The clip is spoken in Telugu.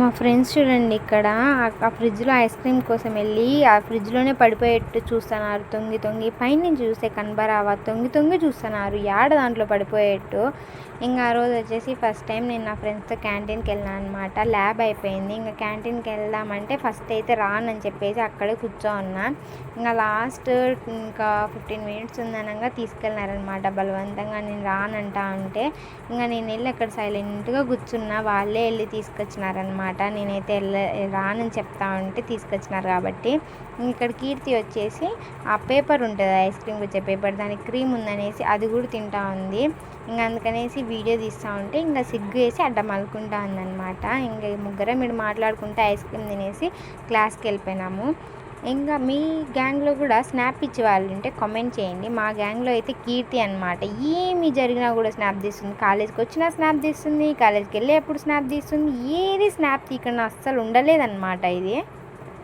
మా ఫ్రెండ్స్ చూడండి ఇక్కడ ఆ ఫ్రిడ్జ్లో ఐస్ క్రీమ్ కోసం వెళ్ళి ఆ ఫ్రిడ్జ్లోనే పడిపోయేట్టు చూస్తున్నారు. తొంగి తొంగి పైనుంచి చూస్తే కనబరావా తొంగి తొంగి చూస్తున్నారు యాడ దాంట్లో పడిపోయేట్టు. ఇంకా ఆ రోజు వచ్చేసి ఫస్ట్ టైం నేను నా ఫ్రెండ్స్తో క్యాంటీన్కి వెళ్ళాను అనమాట. ల్యాబ్ అయిపోయింది. ఇంకా క్యాంటీన్కి వెళ్దామంటే ఫస్ట్ అయితే రానని చెప్పేసి అక్కడే కూర్చోన్నా. ఇంకా లాస్ట్ ఇంకా 15 మినిట్స్ ఉందనగా తీసుకెళ్ళినారనమాట బలవంతంగా. నేను రానంటా ఉంటే ఇంకా నేను వెళ్ళి అక్కడ సైలెంట్గా కూర్చున్నా. వాళ్ళే వెళ్ళి తీసుకొచ్చినారనమాట. నేనైతే రానని చెప్తా ఉంటే తీసుకొచ్చినారు కాబట్టి. ఇక్కడ కీర్తి వచ్చేసి ఆ పేపర్ ఉంటుంది ఐస్ క్రీమ్ వచ్చే పేపర్, దానికి క్రీమ్ ఉందనేసి అది కూడా తింటా ఉంది. ఇంకా అందుకనేసి వీడియో తీస్తూ ఉంటే ఇంకా సిగ్గు వేసి అడ్డం మలుకుంటా ఉందన్నమాట. ఇంకా ముగ్గురం మీరు మాట్లాడుకుంటే ఐస్ క్రీమ్ తినేసి క్లాస్కి వెళ్ళిపోయినాము. ఇంకా మీ గ్యాంగ్లో కూడా స్నాప్ ఇచ్చే వాళ్ళు ఉంటే కామెంట్ చేయండి. మా గ్యాంగ్లో అయితే కీర్తి అనమాట. ఏమి జరిగినా కూడా స్నాప్ తీస్తుంది. కాలేజ్కి వచ్చినా స్నాప్ తీస్తుంది, కాలేజ్కి వెళ్ళేప్పుడు స్నాప్ తీస్తుంది. ఏది స్నాప్ తీయకుండా అస్సలు ఉండలేదన్నమాట ఇది.